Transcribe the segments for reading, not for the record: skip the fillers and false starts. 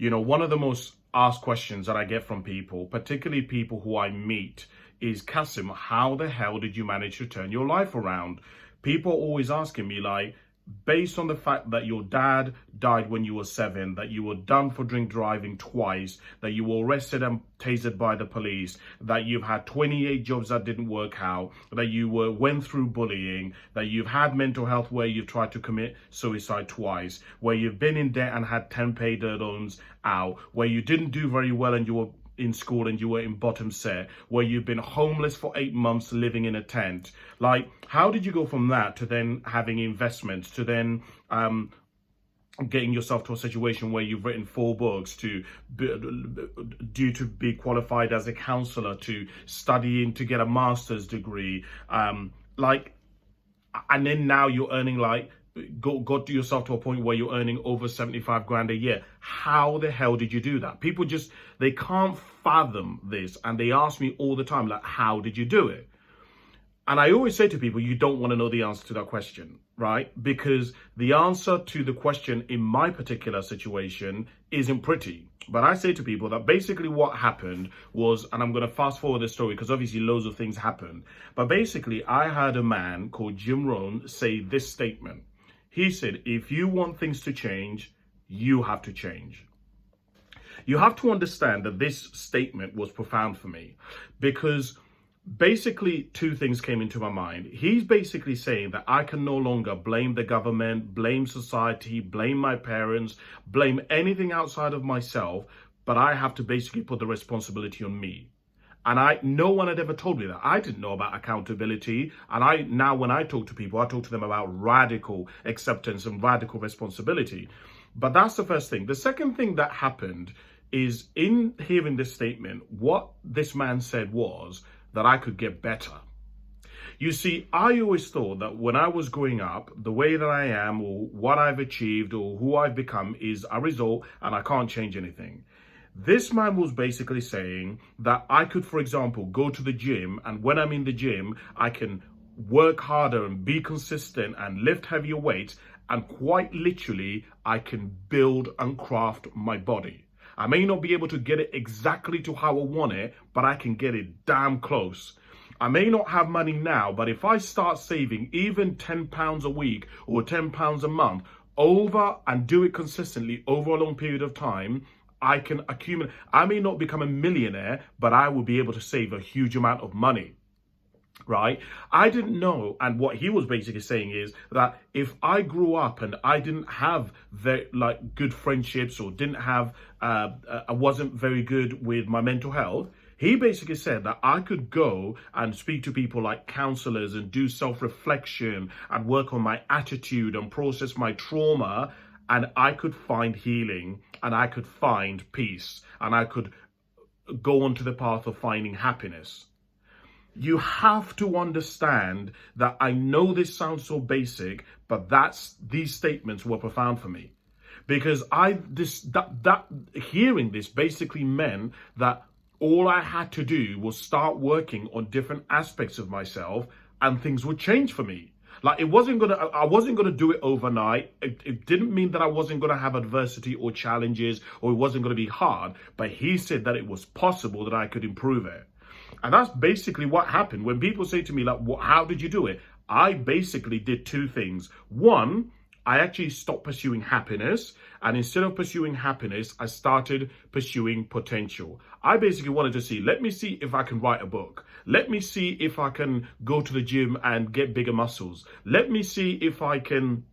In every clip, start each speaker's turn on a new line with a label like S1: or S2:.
S1: One of the most asked questions that I get from people, particularly people who I meet, is, Kasim, how the hell did you manage to turn your life around? People are always asking me, like, based on the fact that your dad died when you were 7, that you were done for drink driving twice, that you were arrested and tasered by the police, that you've had 28 jobs that didn't work out, that you went through bullying, that you've had mental health where you've tried to commit suicide twice, where you've been in debt and had 10 payday loans out, where you didn't do very well and you were in school and you were in bottom set, where you've been homeless for 8 months living in a tent. Like, how did you go from that to then having investments, to then getting yourself to a situation where you've written 4 books, to due to be qualified as a counsellor, to studying to get a master's degree, and then now you're earning got yourself to a point where you're earning over 75 grand a year. How the hell did you do that? People they can't fathom this, and they ask me all the time, like, how did you do it? And I always say to people, you don't want to know the answer to that question, right? Because the answer to the question in my particular situation isn't pretty. But I say to people that basically what happened was, and I'm going to fast forward the story because obviously loads of things happened. But basically, I had a man called Jim Rohn say this statement. He said, if you want things to change, you have to change. You have to understand that this statement was profound for me, because basically 2 things came into my mind. He's basically saying that I can no longer blame the government, blame society, blame my parents, blame anything outside of myself, but I have to basically put the responsibility on me. And no one had ever told me that. I didn't know about accountability. And now when I talk to people, I talk to them about radical acceptance and radical responsibility. But that's the first thing. The second thing that happened is, in hearing this statement, what this man said was that I could get better. You see, I always thought that when I was growing up, the way that I am, or what I've achieved, or who I've become is a result, and I can't change anything. This man was basically saying that I could, for example, go to the gym, and when I'm in the gym, I can work harder and be consistent and lift heavier weights, and quite literally, I can build and craft my body. I may not be able to get it exactly to how I want it, but I can get it damn close. I may not have money now, but if I start saving even £10 a week or £10 a month over and do it consistently over a long period of time, I can accumulate. I may not become a millionaire, but I will be able to save a huge amount of money, right? I didn't know. And what he was basically saying is that if I grew up and I didn't have good friendships, or didn't have, I wasn't very good with my mental health, he basically said that I could go and speak to people like counselors and do self-reflection and work on my attitude and process my trauma, and I could find healing, and I could find peace, and I could go onto the path of finding happiness. You have to understand that I know this sounds so basic, but these statements were profound for me, because hearing this basically meant that all I had to do was start working on different aspects of myself, and things would change for me. Like, I wasn't gonna do it overnight. It didn't mean that I wasn't gonna have adversity or challenges, or it wasn't gonna be hard. But he said that it was possible that I could improve it. And that's basically what happened. When people say to me, like, how did you do it? I basically did 2 things. One, I actually stopped pursuing happiness. And instead of pursuing happiness, I started pursuing potential. I basically wanted to see, let me see if I can write a book. Let me see if I can go to the gym and get bigger muscles. Let me see if I can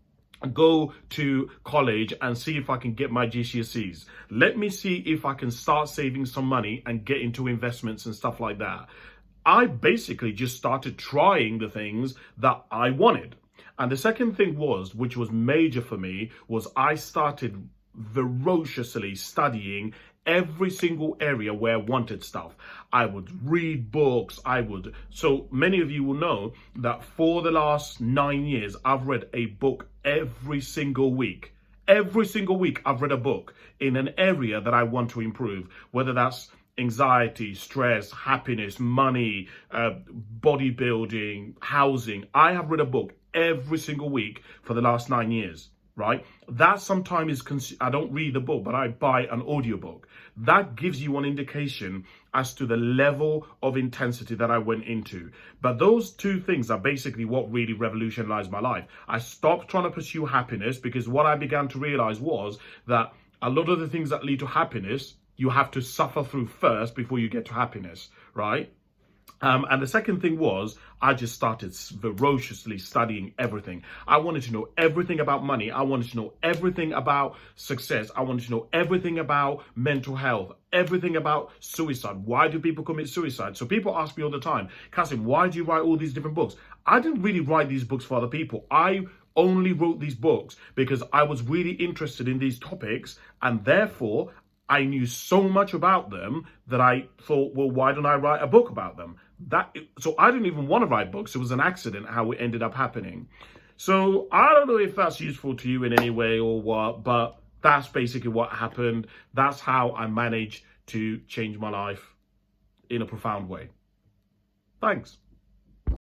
S1: go to college and see if I can get my GCSEs. Let me see if I can start saving some money and get into investments and stuff like that. I basically just started trying the things that I wanted. And the second thing was, which was major for me, was I started ferociously studying every single area where I wanted stuff. I would read books. So many of you will know that for the last 9 years, I've read a book every single week. Every single week, I've read a book in an area that I want to improve, whether that's anxiety, stress, happiness, money, bodybuilding, housing. I have read a book every single week for the last 9 years. right? That sometimes is, I don't read the book, but I buy an audiobook. That gives you an indication as to the level of intensity that I went into. But those two things are basically what really revolutionized my life. I stopped trying to pursue happiness, because what I began to realize was that a lot of the things that lead to happiness, you have to suffer through first before you get to happiness, right? And the second thing was, I just started ferociously studying everything. I wanted to know everything about money. I wanted to know everything about success. I wanted to know everything about mental health, everything about suicide. Why do people commit suicide? So people ask me all the time, Kasim, why do you write all these different books? I didn't really write these books for other people. I only wrote these books because I was really interested in these topics, and therefore I knew so much about them that I thought, well, why don't I write a book about them? So I didn't even want to write books. It was an accident how it ended up happening. So I don't know if that's useful to you in any way or what, but that's basically what happened. That's how I managed to change my life in a profound way. Thanks.